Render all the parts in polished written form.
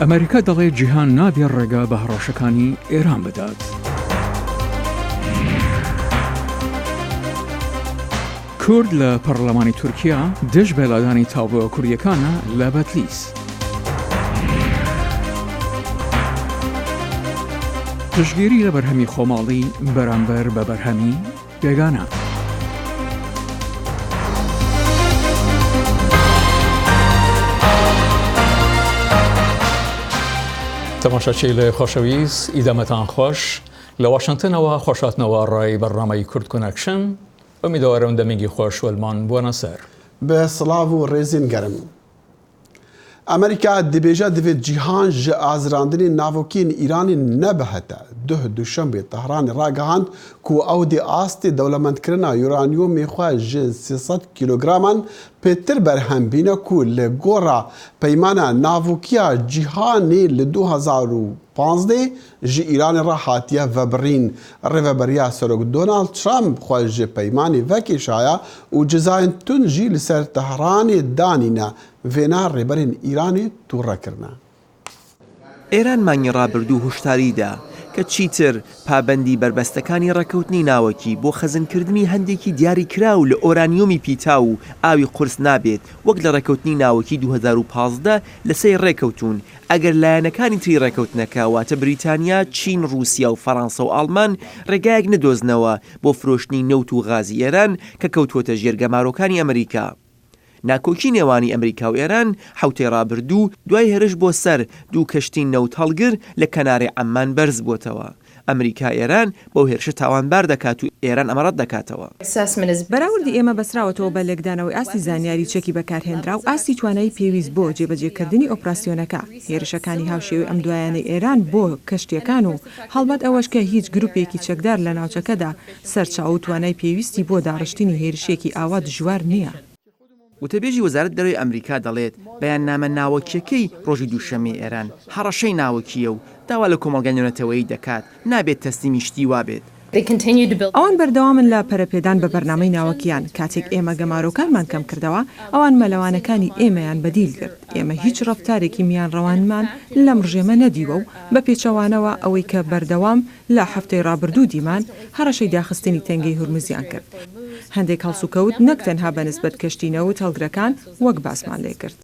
ئەمریکا دەڵێت جیهان نابێت ڕێگا بە هەڕەشەکانی ئێران بدات. کورد لە پەرلەمانی تورکیا دژ بەلادانی تاوبووە کوردیەکانە لە بەتلیس. پشتگیری لە بەرهەمی خۆماڵی بەرامبەر بە بەرهەمی بێگانە. تەماشاچی لە خۆشەویست ئیدەمەتان خۆش لە واشنگتنەوە خۆشاتنەوە ڕای بەرنامەی کورد کۆنەکشن ئومیدوارم دەمێکی خۆش وەلمان بۆنە سەر بە سڵاو و ڕێزین گەرم. ئەمریکا دەبێژە دەوێت جیهان ji ئازراندنی ناوکین ئیرانی نەبەهەتە. دوشەمبێ تەهران ڕاگەهاند ku ew dê astê dewlemendkirina uranyumê xwe ji 300 kîlograman pêtir berhem bîne ku li gora peymana navûkiya cîhanê li 2015 ji Îranê re hatiye vebirîn. Rêveberiya Serok Donald Trump xwe ji peymanê vekêşaya û cezayên tund jî li ser Tehranê danîne. vêna rêberên Îranê tûrekirine. ئێران مانگی ڕابردوو هشداریدا کە چیتر پابەندی بربەستەکانی ڕێکەوتنی ناوەکی بۆ خەزنکردنی هەندێکی دیاریکراو لە ئۆرانیۆمی پیتا و ئاوی قورس نابێت وەک لە ڕێکەوتنی ناوەکی 2015 لە سەی ڕێکەوتون ئەگەر لایەنەکانی تری ڕێکەوتنەکە واتە بریتانیا، چین، رووسیا و فەڕەنسا و ئاڵمان ڕێگایەک نەدۆزنەوە بۆ فرۆشتنی نەوت و غازی ئێران کە کەوتوۆتە ژێرگەمارۆکانی ئەمریکا. ناکۆکی نێوانی ئەمریکا و ئێران حوتەی ڕابردوو دوای هێرش بۆ سەر دوو کەشتی نەوت هەڵگر لە کەنارێ عەمان بەرز بووتەوە. ئەمریکا ئێران بەو هێرشە تاوانبار دەکات و ئێران ئەمەڕەت دەکاتەوە. بەراوردی ئێمە بەسراوەتەوە بە لێکدانەوەی ئاستی زانیاری چەکی بەکارهێنرا و ئاستی توانایی پێویست بۆ جێبەجێکردنی ئۆپراسیۆنەکە. هێرشەکانی هاوشێوەی ئەم دوایانەی ئێران بۆ کەشتیەکان و هەڵبەت ئەوەش کە هیچ گروپێکی چەکدار لە ناوچەکەدا سەرچاو و توانای پێویستی بۆ داڕشتنی هێرشێکی ئاوا دژوار نییە. وتەبێژی وەزارەت دەرەوەی ئەمریکا دەڵێت بەیاننامە ناوەکیەکەی ڕۆژی دووشەمەی ئێران هەڕەشەی ناوەکیە و داوا لە کۆمەڵگەی نێونەتەوەیی دەکات نابێت تەسلیمی شتی وابێت. ئەوان بەردەوامن لە پەرەپێدان بە بەرنامەی ناوەکیان. کاتێک ئێمە گەمارۆکانمان کەم کردەوە ئەوان مەلەوانەکانی ئێمەیان بەدیل کرد. ئێمە هیچ ڕەفتارێکی میان ڕەوانمان لەم ڕژێمە نەدیوە و بە پێچەوانەوە ئەوەی کە بەردەوام لە هەفتەی ڕابردوو دیمان هەڕەشەی داخستنی تەنگەی هورمزیان کرد. هەندێک هەڵسوکەوت نەک تەنها بەنسبەت کەشتینەوە هەڵگرەکان وەک باسمان لێ کرد.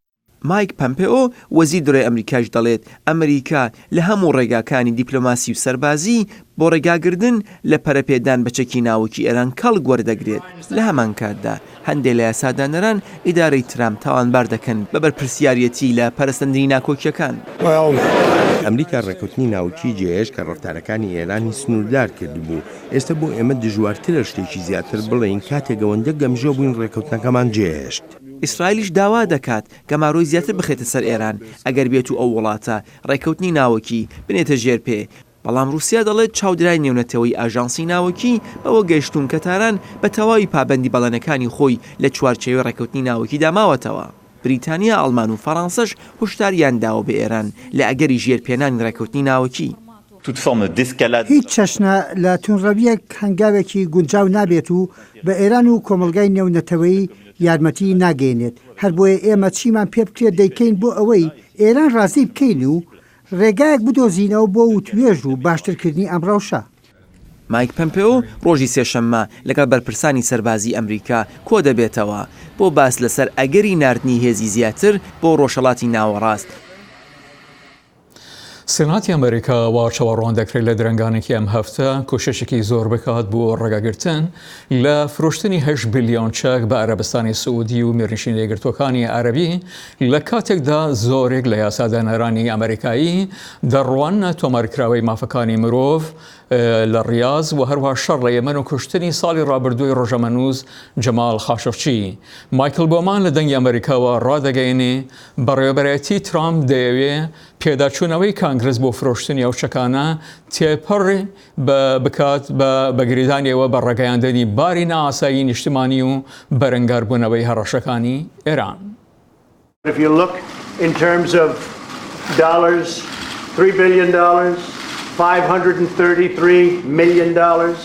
مایک پەمپێۆ وەزیر دەرەوەی ئەمریکاش دەڵێت ئەمریکا لە هەموو ڕێگاکانی دیپلۆماسی و سەربازی بۆ ڕێگاگرتن لە پەرەپێدان بە چەکی ناوەکی ئێران کەڵک وەردەگرێت. لە هەمان کاتدا هەندێک لە یاسادانەران ئیدارەی ترامپ تاوانبار دەکەن بە بەرپرسیارەتی لە پەرستەندنی ناکۆکیەکان. ئەمریکا ڕێکەوتنی ناوکی جێهێش کە ڕەفتارەکانی ئێرانی سنووردار کردبوو. ئێستا بۆ ئێمە دژوارترە شتێکی زیاتر بڵێین کاتێک ئەوەندە گەمژە بووین ڕێکەوتنەکەمان جێهێشت. ئیسرائیلیش داوا دەکات گەماڕۆی زیاتر بخێتە سەر ئێران ئەگەر بێت و ئەو وڵاتە ڕێکەوتنی ناوەکی بنێتە ژێر پێ. بەڵام رووسیا دەڵێت چاودرای نێونەتەوەی ئاژانسی ناوەکی بەوە گەیشتون کە تاران بە تەواوی پابەندی بەڵێنەکانی خۆی لە چوارچێوەی ڕێکەوتنی ناوەکی داماوەتەوە. بریتانیا، ئەڵمان و فەڕەنسەش هشداریان داوە بە ئێران لە ئەگەری ژێرپێنانی ڕێکەوتنی ناوەکی. هیچ چەشنە لە تونڕەویەک هەنگاوێکی گونجاو نابێت و بە ئێران و کۆمەڵگای نێونەتەوەی یارمەتی ناگەێنێت. هەر بۆیە ئێمە چیمان پێ بکرێت دەیکەین بۆ ئەوەی ئێران ڕازی بکەین و ڕێگایەک بدۆزینەوە بۆ وتوێژ و باشترکردنی ئەم ڕەوشە. مایک پەمپێۆ ڕۆژی سێشەممە لەگەڵ بەرپرسانی سەربازی ئەمریکا کۆ دەبێتەوە بۆ باس لەسەر ئەگەری ناردنی هێزی زیاتر بۆ ڕۆژهەڵاتی ناوەڕاست. سێناتی ئەمریکا وا چاوەڕوان دەکرێت لە درەنگانێکی ئەم هەفتە کوششێکی زۆر بکات بۆ ڕێگاگرتن لە فرۆشتنی 8 بیلیۆن چەک بە عەرەبستانی سعودی و میرنشین یەکگرتوەکانی عەرەبی لە کاتێکدا زۆرێک لە یاسادانەرانی ئەمریکایی دەڕوانە تۆمارکراوەی مافەکانی مرۆڤ لە ڕیاض و هەروەها شەڕ لە یەمەن و کوشتنی ساڵی ڕابردووی ڕۆژەمەنووس جەمال خاشقچی. مایکل بۆمان لە دەنگی ئەمریکاوە ڕادەگەیەنێ بەڕێوەبەرەتی ترامپ دەیەوێت پێداچوونەوەی کانگرس بۆ فرۆشتنی ئەو چەکانە تێپەڕ بکات بە گریدانیەوە بە ڕێگەیاندنی باری نائاسایی نیشتیمانی و بەرەنگاربوونەوەی هەڕەشەکانی ئێران. If you look in terms of dollars, $3 billion, $533 million.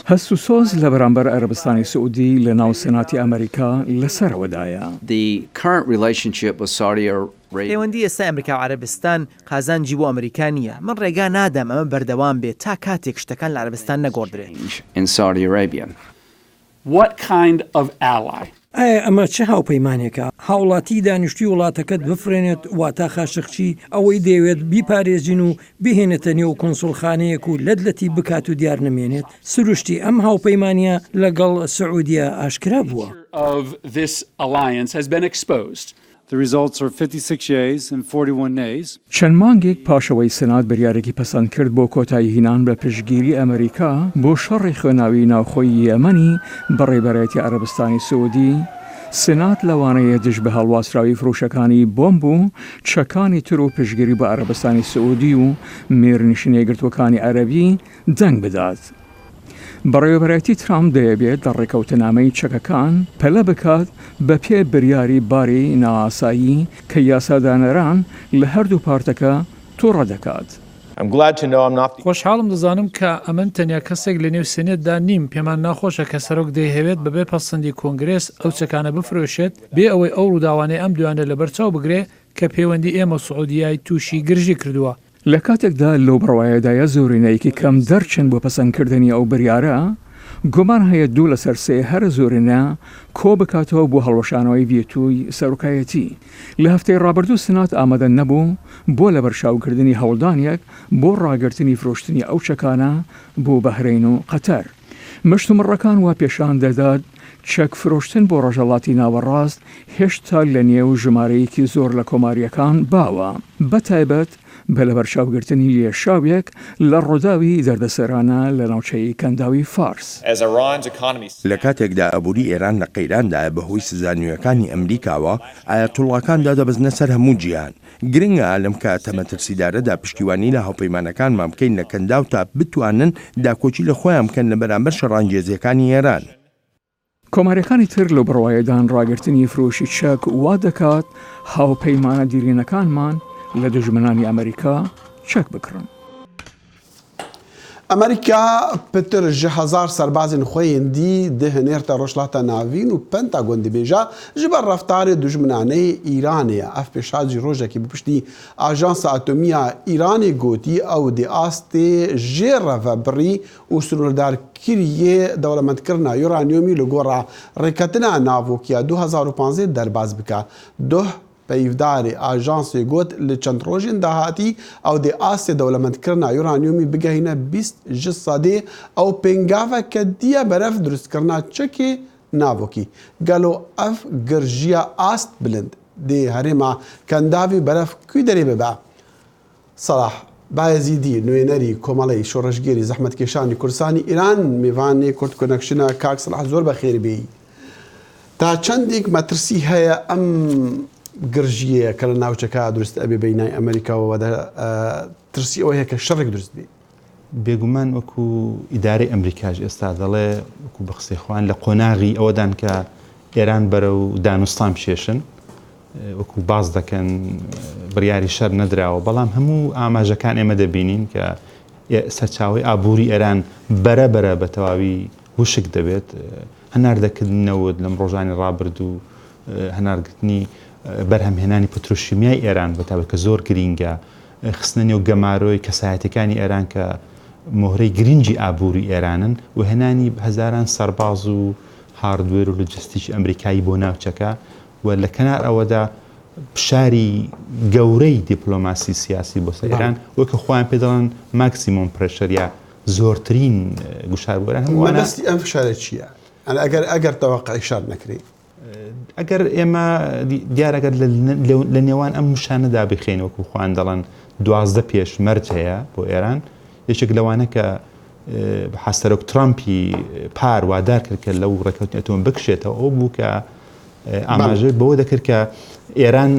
هەست و سۆز لە بەرامبەر عەرەبستانی سعودی لە ناو سێناتی ئەمریکا لەسەرەوەدایە. The current relationship with Saudi پەیوەندی ئێستا ئەمریکا و عەرەبستان قازانجی بۆ ئەمریکا نییە. من ڕێگا نادەم ئەمە بەردەوام بێت تا کاتێک شتەکان لە عەرەبستان نەگۆڕدرێت. What kind of ally? ئایا ئەمە چه هاوپەیمانێکە؟ هاوڵاتی دانیشتوی وڵاتەکەت بفرێنێت واتە خاشقچی ئەوەی دەیەوێت بیپارێزین و بهێنێتە نێو کۆنسڵخانەیەک و لەدلەتی بکات و دیار نەمێنێت. سروشتی ئەم هاوپەیمانە لەگەڵ سعودیە ئاشکرا بووە. Of this alliance has been exposed. The results are 56 yeas and 41 nays. چەند مانگێک پاشەوەی سنات بریارێکی پەسەند کرد بۆ کۆتایی هینان بە پشتگیری ئەمریکا بۆ شەڕی خوێناوی ناوخۆی یەمەنی بەڕێبەرەتی عەرەبستانی سعودی، سنات لەوانەیە دژ بە هەڵواسراوی فرۆشەکانی بۆمب و چەکانی تر و پشتگیری بە عەرەبستانی سعودی و میرنشینە یەکگرتووەکانی عەرەبی دەنگ بدات. بەڕێوەبەرەتی ترامپ دەیەبێت لە ڕێکەوتنامەی چەکەکان پەلە بکات بە پێ بریاری باری نائاسایی کە یاسادانەران لە هەردوو پارتەکە تووڕە دەکات. خۆشحاڵم دەزانم کە ئەمن تەنیا کەسێک لە نێو سێنێتدا نیم. پێمان ناخۆشە کە سەرۆک دەیهەوێت بەبێ پەسەندی کۆنگرێس ئەو چەکانە بفرۆشێت بێ ئەوەی ئەو ڕووداوانەی ئەم دوانە لەبەرچاو بگرێ کە پەیوەندی ئێمە سعودیای تووشی گرژی کردووە. لە کاتێکدا لەو بڕوایەدایە زۆرینەیەکی کەم دەرچن بۆ پەسەندکردنی ئەو بریارە، گومان هەیە دوو لە سەرسێ هەر زۆرینە کۆ بکاتەوە بۆ هەڵوەشانەوەی ڤێتۆی سەرۆکایەتی. لە هەفتەی ڕابردوو سنات ئامادە نەبوو بۆ لە بەرشاوکردنی هەوڵدانێک بۆ ڕاگررتنی فرۆشتنی ئەو چەکانە بۆ بەهرین و قەتەر. مشتومڕەکان وا پێشان دەدات چەک فرۆشتن بۆ ڕۆژەڵاتی ناوەڕاست هێشتا لە نێو ژمارەیەکی زۆر لە کۆماریەکان باوە، بەتایبەت بە لە بەرچاوگرتنی لێشاوێک لە ڕووداوی دەردەسەرانە لە ناوچەی کەنداوی فارس. لە کاتێکدا ئەبووری ئێران لە قەیراندا بەهۆی سزانیوەکانی ئەمریکاوە ئایەتوڵڵاکان دادەبەزنە سەر هەموو جیهان. گرنگە لەم کاتە مەترسیدارەدا پشتیوانی لە هاوپەیمانەکانمان بکەین لە کەنداو تا بتوانن داکۆچی لە خۆیان بکەن لە بەرامبەر شەڕانگێزیەکانی ئێران. کۆماریەکانی تر لە بڕوایەدان ڕاگررتنی فرۆشی چەک وا دەکات هاوپەیمانە دیرینەکانمان لە دژمنانی ئەمریکا چەک بکڕن. ئەمریکا پتر ji هزار سەربازên xwe yên dî dihênêrta Rojhilata Navîn û Pentagon dibêje ji ber reftarê dijminaneyê Îranê. Ev pêşa jî rojekî bi piştî Ajansa Atomiya Îranê gotî ew dê astê jê revebirî û sînordarkiriyê dewlemendkirina uranyumî li gora rêketina navokiya 2015 derbas bike. پەیڤدارê ajansê got li çend rojên dahatî ew dê astê dewlemendkirina uranyumî bigehîne 20 ji sedê ew pêngaveke diya berev durustkirina çekê navokî. Gelo ev girjiya ast bilind dê herêma Kendavî berev kû derê bibe. Salah Bayezîdî nûyênerî Komeleyê şoreşgerî zehmetkeşanî Kurdistanê Îran mêvanê Kurd Connection'a kak Salah zor bexêr bêyî. Ta çendێk metirsî heye em گرژیە کە لە ناوچەکە دروست ئەبێ بینای ئەمریکاوە ترسی ئەوە هەیە کە شەڕێک دروست بێ. بێگومان وەکو ئیدارەی ئەمریکاش ئێستا دەڵێ وەکو بە قسەیخوان لە قۆناغی ئەوەدان کە ئێران بەرە و دانوستان بشێشن وەکو باز دەکەن بڕیاری شەر نەدراوە، بەڵام هەموو ئاماژەکان ئێمە دەبینین کە سەرچاوی ئابووری ئێران بەرەبەرە بە تەواوی وشک دەبێت. هەناردەکردنەوە لەم ڕۆژانی ڕابرد و هەنارگرتنی بەرهەمهێنانی پترۆشیمیای ئێران بەتابەت کە زۆر گرینگە، خستنە نێو گەمارۆی کەسایەتەکانی ئێران کە مۆهرەی گرنگی ئابووری ئێرانن و هێنانی هەزاران سەرباز و هاردوێر و لۆجستیکی ئەمریکایی بۆ ناوچەکە و لە کەنار ئەوەدا پشاری گەورەی دیپلۆماسی سیاسی بۆ ئێران وەکە خۆیان پێ دەڵێن ماکسیمۆم پرێشەر یا زۆرترین گوشار بۆ ئێران. مەبەستی ئەم فشارە چییە؟ ئەگەر تەوەقعی شار نەکرێت ئەگەر ئێمە دیارەگەر لە نێوان ئەم شانەدا بخێن وەکو خۆیان دەڵێن 12 پێشمەرج هەیە بۆ ئێران، یەکێک لەوانە کە حەسەرۆک ترامپی پار وادار کرد کە لەو ڕێکەوتنی ئەتۆم بکشێتەوە ئەو بوو کە ئاماژە بەوە دەکرد کە ئێران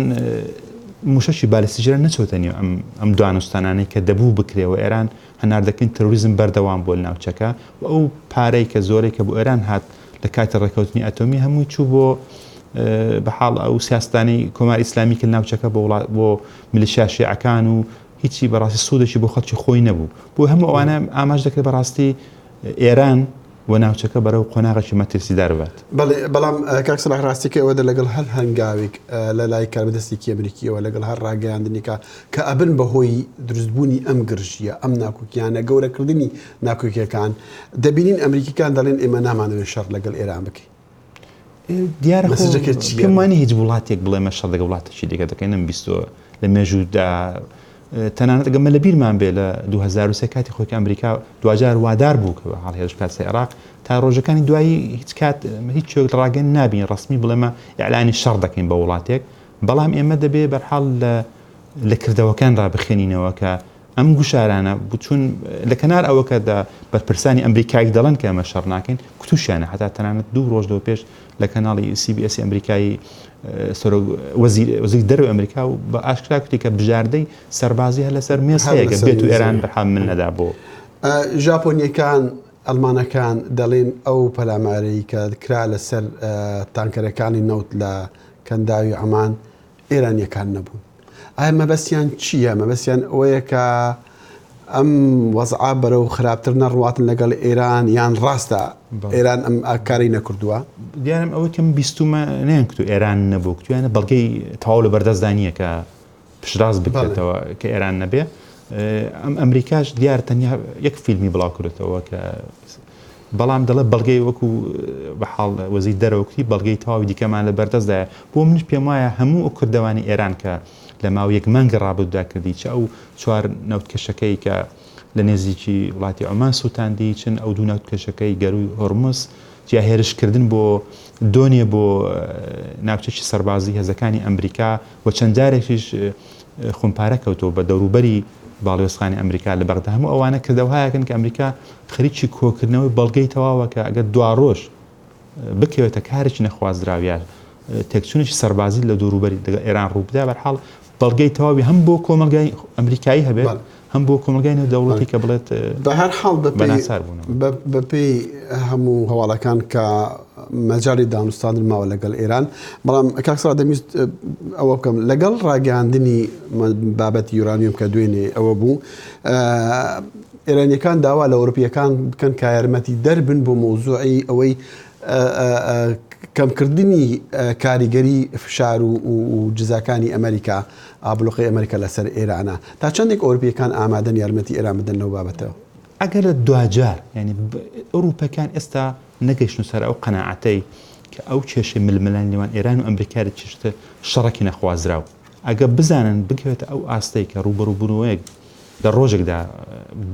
موشەشی بالستیجرە نەچۆتە نێو ئەم دوانوستانانەی کە دەبوو بکرێەوە. ئێران هەناردەکەین تەروریزم بەردەوام بۆ ناوچەکە و ئەو پارەی کە زۆرێک کە بۆ ئێران هات لە کاتی ڕێکەوتنی ئەتۆمی هەمووی چوو بۆ بەحاڵ ئەو سیاستانی کۆماری ئیسلامی کە ناوچەکە بۆ میلیشیا شیعەکان و هیچی بەڕاستی سوودێکی بۆ خەڵکی خۆی نەبوو. بۆ هەموو ئەوانە ئاماژ دەکرێت بەڕاستی ئێران و ناوچەکە بەرەو قۆناغێکی مەترسیدار بێت. بەڵام کاک سەلاح ڕاستیکە ئەوەدە لەگەڵ هەر هەنگاوێک لە لای کاربەدەستێکی ئەمریکیەوە لەگەڵ هەر ڕاگەیاندنێکە کە ئەبن بەهۆی دروستبوونی ئەم گرژیە ئەم ناکۆکیانە گەورەکردنی ناکۆکیەکان دەبینین ئەمریکیەکان دەڵێن ئێمە نامانەوێت شەڕ لەگەڵ ئێران بکەین. دیارە پێم وانە هیچ وڵاتێک بڵێمە شەڕ لەگەڵ وڵاتێکی دیکە دەکەین بیستەوە لە مێژوودا تەنانەت گەمە لە بیرمان بێ لە 2023 کاتی خۆی ئەمریکا دوجار وادار بوو کە هەڵهێرش کاتی عێراق تا ڕۆژەکانی دوایی هیچ کات هیچ شوێک ڕاگەن نابین ڕسمی بڵێمە ئیعلانی شەڕ دەکەین بە وڵاتێک بەڵام ئێمە دەبێ بەرحاڵ لە کردەوەکان ڕابخێنینەوە کە ئەم گوشارانە بچون لە کەنار ئەوەکە بەرپرسانی ئەمریکایی دەڵێن کە ئەمە شەڕ ناکەین کوتوشیانە هەتا تەنانەت 2 ڕۆژ لەوە پێش لە کەناڵی CBS ئەمریکایی وەزیری دەرەوەی ئەمریکا و بە ئاشکرا کوتی کە بژاردەی سەربازی هە لەسەر مێز هەیە بێت و ئێران بەرحام من نەدا بۆ. ژاپۆنیەکان ئەڵمانەکان دەڵێن ئەو پەلامارەی کە کرا لەسەر تانکەرەکانی نەوت لە کەنداوی عەمان ئێرانیەکان نەبوون. ئایا مەبەستیان چییە؟ مەبەستیان ئەوەیە کە ئەم وەزعا بەرەو خراپتر نەڕواتن لەگەڵ ئێران یان ڕاستە ئێران ئەم ئاکاری نەکردووە؟ دیارم ئەوە کەم بیستومە نەیەکتو ئێران نەبوو کتویانە بەڵگەی تەواو لە بەردەستدانیە کە پشتڕاست بکرێتەوە کە ئێران نەبێ. ئەم ئەمریکاش دیار تەنیا یەک فیلمی بڵاو کردێتەوە کە بەڵام دەڵێ بەڵگەی وەکو بەحاڵ وەزیری دەرەوەکتی بەڵگەی تەواوی دیکەمان لە بەردەستدایە بۆ منش پێم وایە هەموو ئەو کردەوانی ئێران کە لە ماوە یەک مانگە ڕابردودا کردی چ ئەو 4 نەوتکەشەکەی کە لە نێزیکی وڵاتی عۆمان سووتاندی چن ئەو 2 نەوتکەشەکەی گەروی هۆرموز جیا هێرشکردن بۆ دۆنیە بۆ ناوچەکی سەربازی هێزەکانی ئەمریکا و چەند جارێکیش خۆمپارە کەوتەوە بە دەوروبەری باڵێۆزخانی ئەمریکا لە بەغدا هەموو ئەوانە کردەوەهایەکەن کە ئەمریکا خەریکی کۆکردنەوەی بەڵگەی تەواوە کە ئەگەر 2 ڕۆژ بکەوێتە کارێکی نەخوازراویان تێکچوونێکی سەربازی لە دەوروبەری ئێران ڕووبدا بەرحاڵ بەڵگەی تەواوی هەم بۆ کۆمەلگای ئەمریکایی هەبێت هەم بۆ کۆمەلگای نێودەوڵەتی کە بڵێت بە هەر حاڵ بەپێی هەموو هەواڵەکان کە مەجای دانوستاندن ماوە لەگەڵ ئێران بەڵام کاکسرا دەمویست ئەوە بکەم لەگەڵ ڕاگەاندنی بابەتی یورانیوم کە دوێنێ ئەوە بوو ئێرانیەکان داوا لە ئەوروپیەکان بکەن کە یارمەتی دەربن بۆ مۆزوعی ئەوەی کەمکردنی کاریگەری فشار و جزاکانی ئەمریکا ئابلوقی ئەمریکا لەسەر ئێرانە تا چەندێک ئەوروپیەکان ئامادەن یارمەتی ئێران بدەن لەو بابەتەوە ئەگەر لە دوجار ینی ئەوروپەکان ئێستا نەگەیشتن سەر ئەو قەناعەتەی کە ئەو کێشەی ململان لێوان ئێران و ئەمریکا چشتە شەڕێکی نەخوازراو ئەگە بزانن بکەوێتە ئەو ئاستەی کە ڕوبەڕووبوونەوەیەک لە ڕۆژێکدا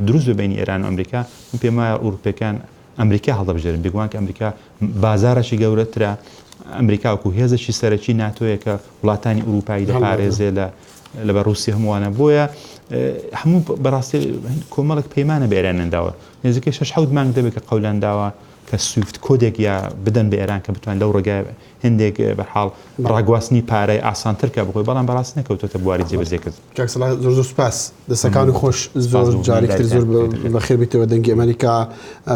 دروست ببینی ئێران و ئەمریکا پێم وایە ئەوروپیەکان ئەمریکا هەڵدەبژێرن بگوان کە ئەمریکا بازارەشی گەورەترە ئەمریکا وەکو هێزەشی سەرەکی ناتۆیە کە وڵاتانی ئوروپایی دەپارێزێ لە بەڕوسی هەمووانە بۆیە هەموو بەڕاستی کۆمەڵک پەیمانە بە ئێران نەداوە نزیکەی 6 مانگ دەبێت کە قەولان داوە کە سویفت کۆدێک یا بدەن بە ئێران کە بتوان لەو ڕێگای هەندێک بەحاڵ ڕاگواستنی پارەی ئاسانتر کە بخۆی بەڵام بەڕاست نەکەوتۆتە بواری جێبەجێکرد. زۆر سپاس دەسەکانی خۆش زۆر جارێکتر زۆر بەخێربێتەوە دەنگی ئەمریکا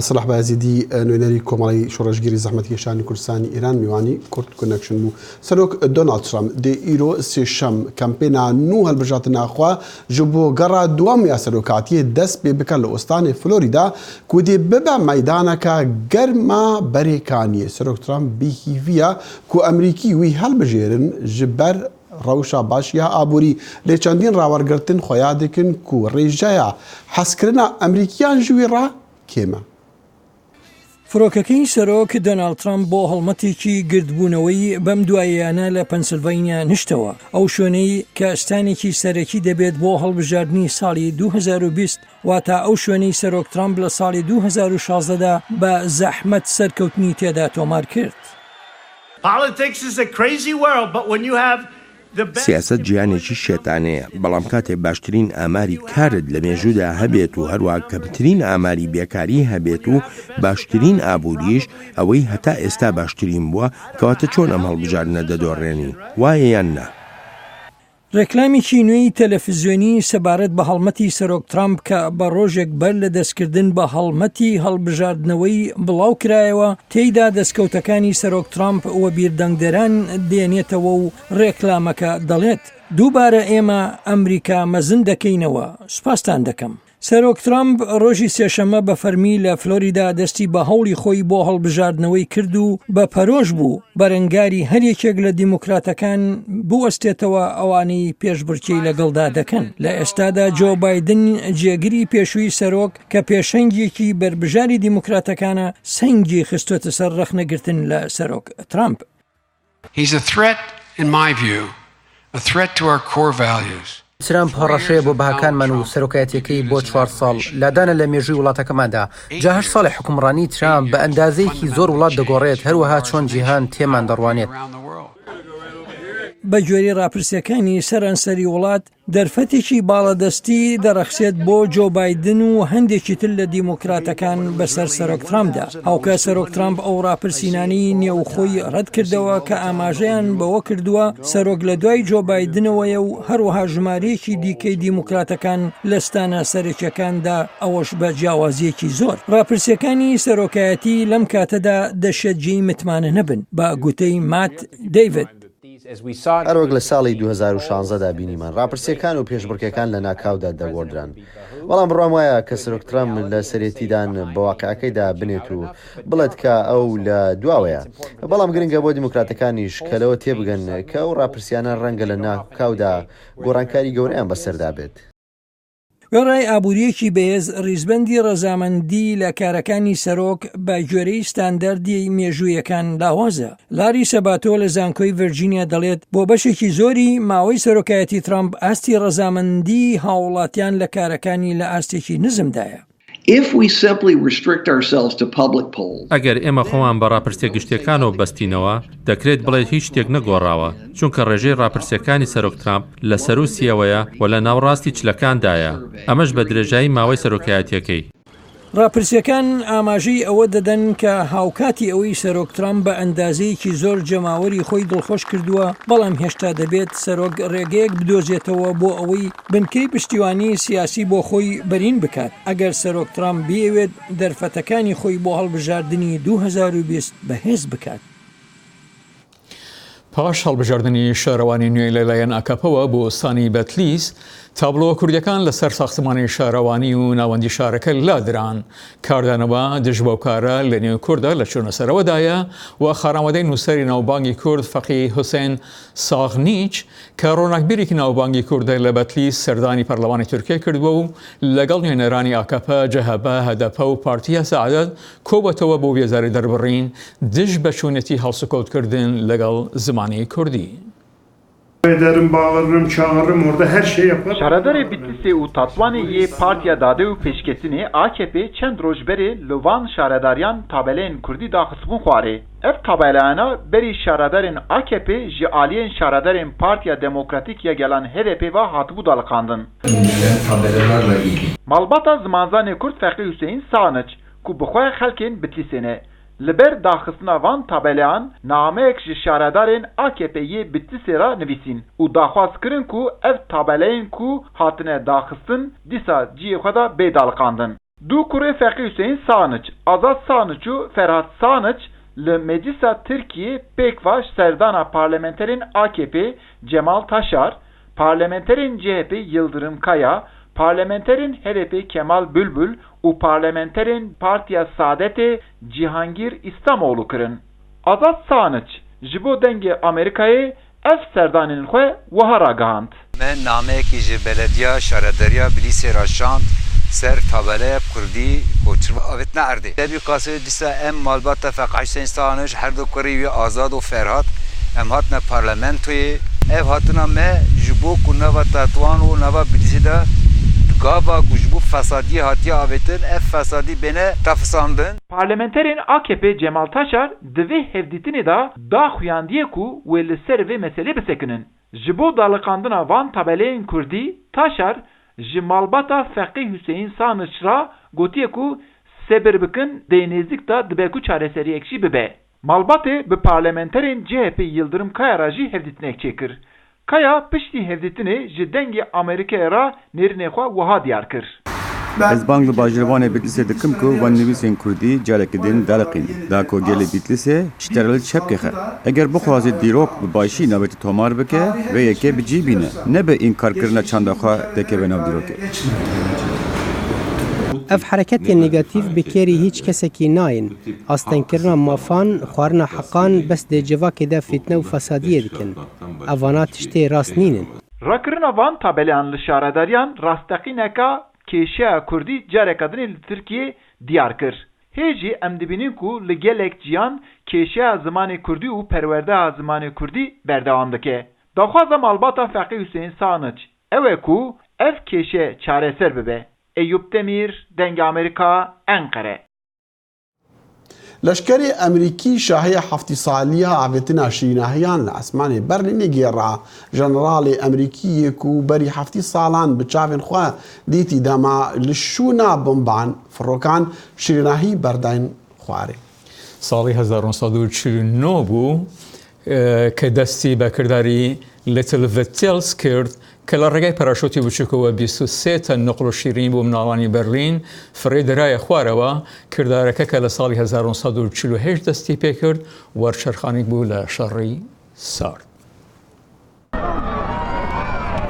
سەلاح بایزیدی نوێنەری کۆمەڵی شۆڕەشگیری زەحمەتکێشانی کوردستانی ئێران میوانی کورد کۆنەکشن بوو سەرۆک دۆناڵد ترامپ دێ ئیرۆ سێشەم کەمپێنا نو هەڵبژاتە ناخوا ji بۆ گەڕا دوام یا سەرۆکاتیە دەست پێ بکەن لە ئۆستانی فلۆریدا کو دێ ببە مەیدانەکە گەرما بەرێکانیە سەرۆک ترامپ بیهیڤە کو ئەمریکی وی هەڵبژێرن ji ber ڕەوشە باشیە ئابووری لێ چەندین ڕاوەرگرتن خۆیا دەکەن کو ڕێژەیە حەزکردنە ئەمریکیان ژوی ڕا کێمە. فڕۆکەکەی سەرۆک دۆناڵد ترامپ بۆ هەڵمەتێکی گردبوونەوەی بەم دواییانە لە پەنسیلڤانیا نیشتەوە ئەو شوێنەی کە ئەستانێکی سەرەکی دەبێت بۆ هەڵبژاردننی ساڵی 2020 واتە ئەو شوێنەی سەرۆک ترامپ لە ساڵی 2016دا بە زەحمەت سەرکەوتنی تێدا تۆمار کرد. سیاست جیانێکی شێتانەیە بەڵام کاتێ باشترین ئاماری کارت لە مێژوودا هەبێت و هەروە کەمترین ئاماری بێکاری هەبێت و باشترین ئابووریش ئەوەی هەتا ئێستا باشترین بووە کەواتە چۆن ئەم هەڵبژاردنە دەدۆڕێنی وایە یان نا. ڕێکلامێکی نوێی تەلەڤیزیۆنی سەبارەت بە هەڵمەتی سەرۆک ترامپ کە بە ڕۆژێک بەر لە دەستکردن بە هەڵمەتی هەڵبژاردنەوەی بڵاو کرایەوە تێیدا دەستکەوتەکانی سەرۆک ترامپ وە بیردەنگدەران دێنێتەوە و ڕێکلامەکە دەڵێت دووبارە ئێمە ئەمریکا مەزن دەکەینەوە سوپاسان دەکەم. سەرۆک ترامپ ڕۆژی سێشەمە بە فەرمی لە فلۆریدا دەستی بە هەوڵی خۆی بۆ هەڵبژاردنەوەی کرد و بە پەرۆژ بوو بەرەنگاری هەرێکێک لە دیموکراتەکان بوەستێتەوە ئەوانەی پێشبڕکێی لەگەڵدا دەکەن. لە ئێستادا جۆ بایدن جێگیری پێشووی سەرۆک کە پێشەنگێکی بربژاری دیموکراتەکانە سەنگی خستۆتە سەر ڕەخنەگرتن لە سەرۆک ترامپ. He's a threat, in my view, a threat to our core values. ترامپ هەڕەشەیە بۆ بەهاکانمان و سەرۆکایەتیەکەی بۆ 4 ساڵ لادانە لە مێژووی وڵاتەکەماندا. جا 8 ساڵی حکومڕانی ترامپ بە ئەندازەیەکی زۆر وڵات دەگۆڕێت، هەروەها چۆن جیهان تێمان دەڕوانێت. بە گوێری ڕاپرسیەکانی سەرانسەری وڵات دەرفەتێکی باڵەدەستی دەرەخسێت بۆ جۆ بایدن و هەندێکی تر لە دیموکراتەکان بەسەر سەرۆک ترامپدا. هاوکە سەرۆک ترامپ ئەو ڕاپرسینانی نێوخۆی ڕەت کردەوە کە ئاماژەیان بەوە کردووە سەرۆک لە دوای جۆ بایدنەوەیە و هەروەها ژمارەیەکی دیکەی دیموکراتەکان لە ستانە سەرەکیەکاندا ئەوەش بە جیاوازیەکی زۆر. ڕاپرسیەکانی سەرۆکایەتی لەم کاتەدا دەشێت جێی متمانە نەبن بە گوتەی مات دەیڤید. هەروەک لە ساڵی 2016دا بینیمان ڕاپرسیەکان و پێشبڕکێکان لە ناکاودا دەگۆڕدران. بەڵام بڕام وایە کە سەرۆک ترامپ لە سەرێتیدان بە واقعەکەیدا بنێت و بڵێت کە ئەو لە دواوەیە. بەڵام گرنگە بۆ دیموکراتەکانیش کەلەوە تێبگەن کە ئەو ڕاپرسیانە ڕەنگە لە ناکاودا گۆڕانکاری گەورەیان بەسەردا بێت. وێڕای ئابوووریەکی بەهێز ڕیزبەندی ڕەزامەندی لە کارەکانی سەرۆک بە گوێرەی ستاندەردی مێژوویەکان لاوازە. لاری سەباتۆ لە زانکۆی ڤەرجینیا دەڵێت بۆ بەشێکی زۆری ماوەی سەرۆکایەتی ترامپ ئاستی ڕەزامەندی هاوڵاتیان لە کارەکانی لە ئاستێکی نزمدایە. ئەگەر ئێمە خۆمان بە ڕاپرسیە گشتیەکانەوە بەستینەوە دەکرێت بڵێت هیچ شتێک نەگۆڕاوە، چونکە ڕێژەی ڕاپرسیەکانی سەرۆک ترامپ لە سەروسیەوەیە و لە ناوڕاستی چلەکاندایە، ئەمەش بە درێژایی ماوەی سەرۆکایەتیەکەی. ڕاپرسیەکان ئاماژەی ئەوە دەدەن کە هاوکاتی ئەوەی سەرۆک ترامپ بە ئەندازەیەکی زۆر جەماوەری خۆی دڵخۆش کردووە، بەڵام هێشتا دەبێت سەرۆک ڕێگەیەک بدۆزێتەوە بۆ ئەوەی بنکەی پشتیوانی سیاسی بۆ خۆی بەرین بکات. ئەگەر سەرۆک ترامپ بیەوێت دەرفەتەکانی خۆی بۆ هەڵبژاردننی 2020 بەهێز بکات. پاش هەڵبژاردننی شارەوانی نوێی لەلایەن ئاکاپەوە بۆ سانی بەتلیس، تابلۆ کوردیەکان لەسەر ساختمانی شارەوانی و ناوەندی شارەکە لادران. کاردانەوە دژ بەو کارە لە نێو کووردە لە چوونەسەرەوەدایە و خاڕامەدەی نووسەری ناوبانگی کورد فەقی حوسێن ساغنیچ کە ڕۆناکبیرێکی ناوبانگی کووردە لە بەتلیس سەردانی پەرلەمانی تورکیا کردووە و لەگەڵ نوێنەرانی ئاکاپە، جەهەبە، هەدەپە و پارتیە سەعادەت کۆبەتەوە بۆ بێزاری دەربڕین دژ بە چوونەتی هەڵسوکەوتکردن لەگەڵ زمانی کوردی. Ederim, bağırırım, çağırırım, orada her şey yaparım. Şaradere Bitlisê û Tatwanê Partiya Dade û Pêşketinê AKP çend roj berê li van şaredariyan tabeleyên Kurdî daxistbûn xwarê. Ev tabeleyana berî şaredarên AKP ji aliyên şaredarên Partiya Demokratîk ya gelan HDP ve hatibû daliqandin. Malbata zimanzanê Kurd Feqî Hüseyin Saniç ku bi xwe xelkên Bitlisê ne. Li ber daxistina van tabeleyan nameyek ji şaredarên AKP'yê Bitlisê ra nivîsîn û daxwaz kirin ku ev tabeleyên ku hatine daxistin dîsa ciyê xwe da bê daliqandin. Du kurê Feqî Hüseyin Saniç, Azad Saniç û Ferhat Saniç li Meclisa Tirkiye pêkva serdana parlamenterên AKP Cemal Taşar, parlamenterên CHP Yıldırım Kaya, parlamenterên HDP Kemal Bülbül û parlamenterên Partiya Saadetê Cihangir İslamoğlu kirin. Azad Saniç ji bo dengê Amerîkayê ev serdanên xwe wiha ragihand. Me nameyekî ji belediya şaredariya Bilîsê ra şand ser tabeleya Kurdî koçirva avêt ne erdê. Debî qasê dîsa em malbata Feqî Hüseyin Saniç her du kurî wî Azad û Ferhat em hatine parlamentoyê ev hatina me ji bo ku nava Tatwan û nava Bilîsê de gava ku ji bo fesadiyê hatiye avêtin ev fesadî bêne tefsandin. Parlamenterên AKP Cemal Taşar di vê hevdîtinê da daxuyandiye ku wê li ser vê meselê bisekinin. Ji bo daliqandina van tabeleyên Kurdî, Taşar ji malbata Feqî Hüseyin Saniç ra gotiye ku sebir bikin dê nêzik da dibe ku çareseriyek jî bibe. Malbatê bi parlamenterên CHP Yıldırım Kaya ra jî hevdîtinek çêkir. Kaya piştî hevdîtinê ji dengê Amerîkayê ra nêrînê xwe wiha diyar kir. Ez bang li bajirvanê Bitlisê dikim ku van nivîsên Kurdî carekê dên daliqîn. Da ku gelê Bitlisê ji terelê çepkê xe. Eger bixwaze dîrok bi başî navêtî tomar bike vê yekê bi cî bîne. Ne bi înkarkirina çanda xwe dikeve nav dîrokê. ئەف حرەکەتی نگاتیڤ بکێری هیچ کەسێکی ناین ئاستەنکردنا مافان خواردنە حەقان بەس دێجڤاکێدا فیتنە و فەسادیە دکن ئەڤانە تشتێ ڕاست نینن ڕاکردنا van tabeliyan li şaredariyan rastexîneka kêşeya Kurdî careka dinê li Tirkiyê diyar kir. Hêjî em dibînin ku li gelek ciyan kêşeya zimanê Kurdî û perwerdeya zimanê Kurdî berdewam dike. Daxwaza malbata Feqî Hüseyin Saniç ew e ku ev kêşe çareser bibe. Eyüp Demir, Deng Amerika, Ankara. لشکری ئەمریکی شاهەیە هەفتی سالیە ئاوێتنە شیناهیان لە ئەسمانی بەرلینی گێڕا ژەنەراڵی ئەمریکیەک و بەری هەفتی ساڵان بچاوێن خوا دیتی دەما لە شوونا بمبان فڕۆکان شیرناهی بەرداین خوارێ. ساڵی 1949 بوو کە دەستی بە کردداری لیتل ڤتێلز کرد کە لە ڕێگای پەراشۆتی بچووکەوە 23 تەن نقل و شیرین بۆ مناڵانی بەرلین فڕێ دەرایە خوارەوە کردارەکە کە لە ساڵی 1940 دەستی پێکرد وەرچەرخانی بوو لە شەڕی سارد.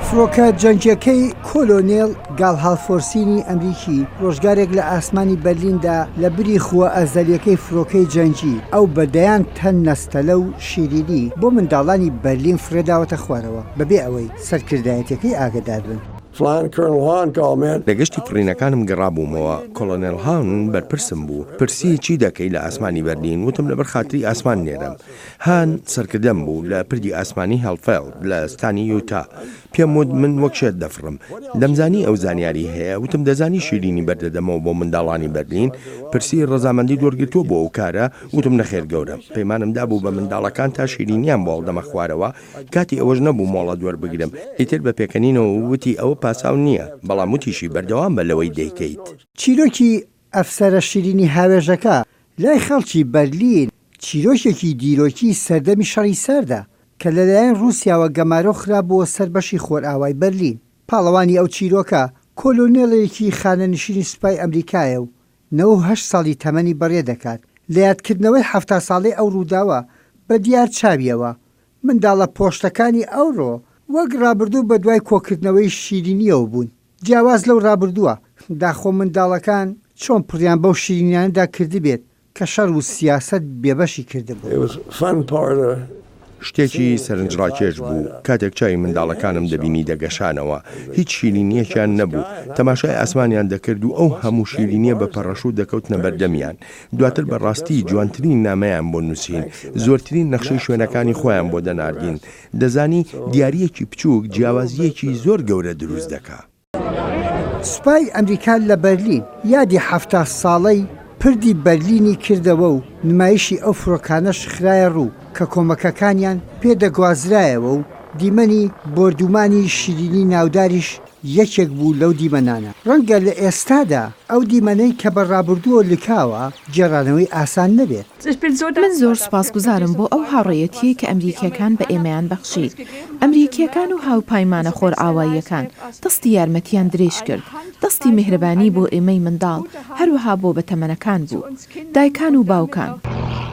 فڕۆکە جەنگیەکەی کۆلۆنێل گاڵهاڵفۆرسینی ئەمریکی ڕۆژگارێک لە ئاسمانی بەرلیندا لە بری خووە ئەزەلیەکەی فڕۆکەی جەنگی ئەو بەدەیان تەن نەستەلە و شیرینی بۆ منداڵانی بەرلین فرێداوەتە خوارەوە بەبێ ئەوەی سەرکردایەتەکەی ئاگدار بن. لە گەشتی فڕینەکانم گەڕابوومەوە کۆلۆنێل هاون بەرپرسم بوو پرسی چی دەکەی لە ئاسمانی بەرلین وتم لەبەر خاتری ئاسمان نێرم هان سەرکردەم بوو لە پردی ئاسمانی هەڵفێڵد لە ستانی یوتا پێم وت من وەک شێت دەفڕم دەمزانی ئەو زانیاری هەیە وتم دەزانی شیرینی بەردەدەمەوە بۆ منداڵانی بەرلین پرسی ڕەزامەندی دۆرگرتووە بۆ ئەو کارە وتم نەخێر گەورم پەیمانمدا بوو بە منداڵەکان تا شیرینیان بۆ هەڵدەمە خوارەوە کاتی ئەوەش نەبوو مۆڵە دووەربگرم ئیتر بە پێکەنینەوە وتی ئەوە پاساو نییە بەڵام وتیشی بەردەوام بە لەوەی دەیکەیت. چیرۆکی ئەفسەرە شیرینی هاوێژەکە لای خەڵکی بەرلین چیرۆکێکی دیرۆکی سەردەمی شەڕی سەردا کە لەلایەن رووسیاوە گەمارۆ خراپبووە سەر بەشی خۆرئاوای بەرلین. پاڵەوانی ئەو چیرۆکە کۆلۆنێڵێکی خانەنشینی سوپای ئەمریکایە و 98 ساڵی تەمەنی بەڕێ دەکات لە یادکردنەوەی 70 ساڵی ئەو ڕووداوە بە دیار چاویەوە منداڵە پۆشتەکانی ئەوڕۆ وەک ڕابردوو بە دوای کۆکردنەوەی شیرینیەوە بوون. جیاواز لەو ڕابردووە داخۆ منداڵەکان چۆن پڕیان بەو شیرینیاندا کردی بێت کە شەڕ و سیاست بێبەشی کردبوو. شتێکی سەرنجڕاکێش بوو کاتێک چای منداڵەکانم دەبینی دەگەشانەوە هیچ شیرینیەکیان نەبوو تەماشای ئاسمانیان دەکرد و ئەو هەموو شیرینیە بە پەڕەشوو دەکەوتنە بەردەمیان دواتر بەڕاستی جوانترین نامەیان بۆ نووسین زۆرترین نەخشەی شوێنەکانی خۆیان بۆ دەناردین دەزانی دیارەیەکی بچووک جیاوازیەکی زۆر گەورە دروست دەکات. سوپای ئەمریکا لە بەرلین یادی 70 ساڵەی پردی بەرلینی کردەوە و نمایشی ئەو فڕۆکانەش خرایە ڕوو کە کۆمەکەکانیان پێدەگوازرایەوە و دیمەنی بردومانی شیرینی ناوداریش یەکێک بوو لەو دیمەنانە. ڕەنگە لە ئێستادا ئەو دیمەنەی کە بە ڕابردووە لکاوە گێڕانەوەی ئاسان نەبێت. من زۆر سپاسگوزارم بۆ ئەو هاوڕێیەتی کە ئەمریکیەکان بە ئێمەیان بەخشید. ئەمریکیەکان و هاوپایمانە خۆر ئاواییەکان دەستی یارمەتیان درێژ کرد دەستی میهرەبانی بۆ ئێمەی منداڵ هەروەها بۆ بەتەمەنەکان بوو دایکان و باوکان.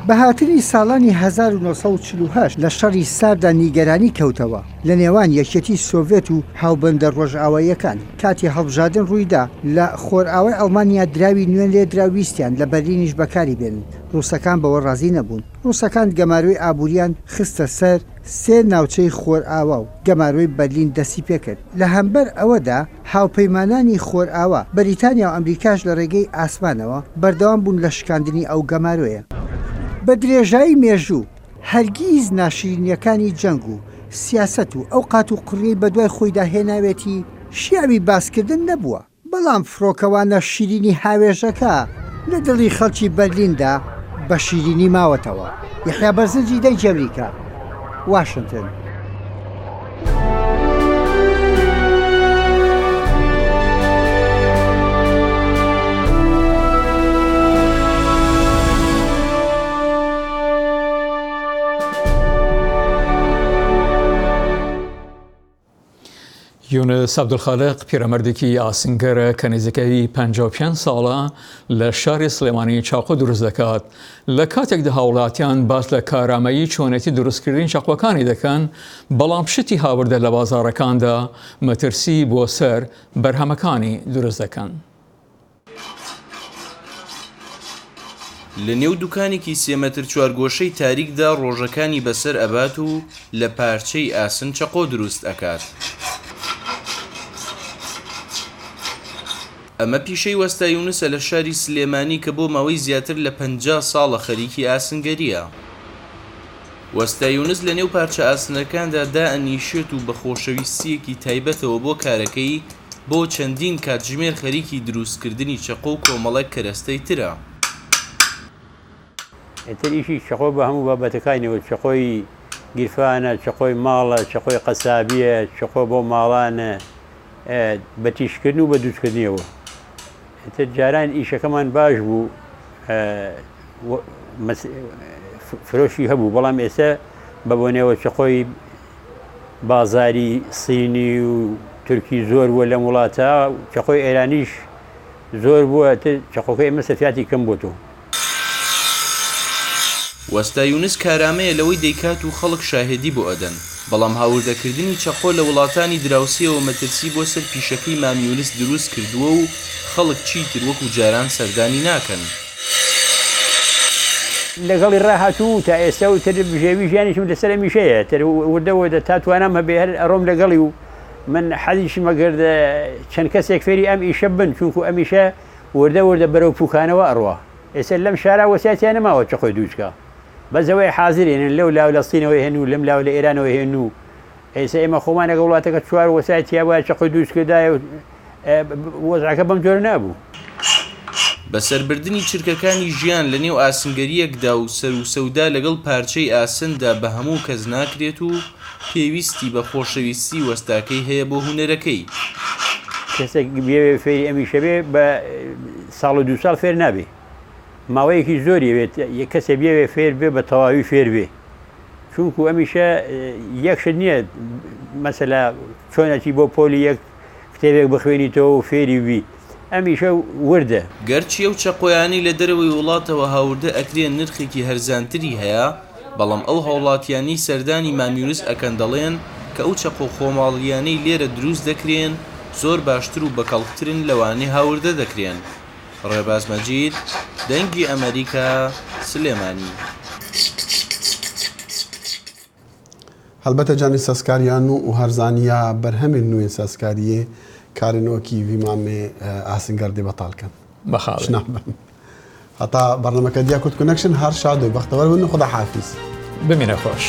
بە هاتنی ساڵانی 1948 لە شەڕی ساردا نیگەرانی کەوتەوە لە نێوان یەکێتی سۆڤێت و هاوبەندە ڕۆژئاواییەکان کاتی هەڵبژاردن ڕوویدا لە خۆرئاوای ئەڵمانیا دراوی نوێن لێ دراویستیان لە بەرلینیش بەکاری بێنن ڕووسەکان بەوە ڕازی نەبوون ڕووسەکان گەماروی ئابووریان خستە سەر سێ ناوچەی خۆرئاوا و گەماروی بەرلین دەستی پێکرد لە هەمبەر ئەوەدا هاوپەیمانانی خۆرئاوا بەریتانیا و ئەمریکاش لە ڕێگەی ئاسمانەوە بەردەوام بوون لە شکاندنی ئەو گەمارۆیە. بە درێژایی مێژوو هەرگیز ناشرینیەکانی جەنگ و سیاست و ئەو قات و قڕی بە دوای خۆیدا هێناوێتی شیاوی باسکردن نەبووە بەڵام فڕۆکەوانە شیرینی هاوێژەکە لە دڵی خەڵکی بەرلیندا بە شیرینی ماوەتەوە. یحیا بەرزنجی دەنگی ئەمریکا واشنگتن. یونس عەبدولخالق پیرەمەردێکی ئاسنگەرە کە نزیکەی 55 ساڵە لە شاری سلێمانی چاقۆ دروست دەکات لە کاتێکدا هاوڵاتیان باس لە کارامەیی چۆنێتی دروستکردنی چاقۆکانی دەکەن بەڵام پشتی هاوردە لە بازاڕەکاندا مەترسی بۆ سەر بەرهەمەکانی دروست دەکەن. لە نێو دوکانێکی 3 مەتر چوارگۆشەی تاریکدا ڕۆژەکانی بەسەر ئەبات و لە پارچەی ئاسن چەقۆ دروست ئەکات. ئەمە پیشەی وەستا یونسە لە شاری سلێمانی کە بۆ ماوەی زیاتر لە 50 ساڵە خەریکی ئاسنگەریە. وەستا یونس لە نێو پارچە ئاسنەکاندا دائەنیشێت و بە خۆشەویستیەکی تایبەتەوە بۆ کارەکەی بۆ چەندین کاتژمێر خەریکی دروستکردنی چەقۆ و کۆمەڵێک کەرەستەی ترە. ئیتریشی چەقۆ بە هەموو بابەتەکانیەوە چەقۆی گیرفانە، چەقۆی ماڵە، چەقۆی قەسابیە، چەقۆ بۆ ماڵانە، بە تیشکردن و بە دووسکردنیەوە. ئێتر جاران ئیشەکەمان باش بوو، فرۆشی هەبوو، بەڵام ئێستا بە بۆنێەوە چەقۆی بازاری سینی و تورکی زۆر بووە لە وڵاتە، چەقۆی ئێرانیش زۆر بووە، چەقۆکە ئێمە سەفیاتی کەم بۆتەوە. وەستا یونس کارامەیە لەوەی دەیکات و خەڵک شاهێدی بۆ ئەدەن، بەڵام هاوردەکردنی چەقۆ لە وڵاتانی دراوسیەوە مەترسی بۆ سەر پیشەکەی مام یونس دروست کردووە و خەڵک چیتر وەکو جاران سەردانی ناکەن. لەگەڵی ڕاهاتوو تا ئێستا و تر بژێوی ژیانیشم لەسەر میشەیە، تر وردەوە تا توانام هەبێ هەر ئەڕۆم لەگەڵی و من حەزیشم ئەگەر چەند کەسێک فێری ئەم ئیشە بن، چونکو ئەمیشە وردە بەرەو پوکانەوە ئەڕوا. ئێستا لەم شارا وەسیاتیان نەماوە چەقۆی دووچکە، بەزەوەی حازرێنن لەو لاو لە سینەوەی هێن و لەم لاو لە ئێرانەوە هێن و ئێستا ئێمە خۆمان لەگە وڵاتەکە چوار وەسایەتیا وایە چەقۆی دووچکەدایە و وەزعەکە بەم جۆرە نابوو. بەسەربردننی چرکەکانی ژیان لە نێو ئاسنگەریەکدا و سەر و سەودا لەگەڵ پارچەی ئاسندا بە هەموو کەس ناکرێت و پێویستی بە خۆشەویستی وەستاکەی هەیە بۆ هونەرەکەی. کەسێک بێ فێری ئەمیشە بێ بە ساڵ و 2 ساڵ فێر نابێ، ماوەیەکی زۆری بێت کەسێک بێ فێر بێ بە تەواوی فێر بێ، چونکو ئەمیشە یەکشت نییە مەسەلا چۆنەتی بۆ پۆلی یەک کتێبێک بخوێنیتەوە و فێری بی، ئەمیشە وردە. گەرچی ئەو چەقۆیانی لە دەرەوەی وڵاتەوە هاوردە ئەکرێن نرخێکی هەرزانتری هەیە، بەڵام ئەو هاوڵاتیانی سەردانی مام یونس ئەکەن دەڵێن کە ئەو چەقۆ خۆماڵیانەی لێرە دروست دەکرێن زۆر باشتر و بەکەڵترن لەوانەی هاوردە دەکرێن. ڕێباز مەجید، دەنگی ئەمریکا، سلێمانی. هەلبەتە جانی سەسکاریان و هەرزانیا بەرهەمێن نوێن سەسکاریە کارنەوەکی ویمامێ ئاسنگەر دێ بەتاڵکەن بەخاڵنابن هەتا بەڕنەمەکە دیاکوت کونەکشن هەر شاد و بەختەوەر بن و خدا حافیز بمینە خۆش.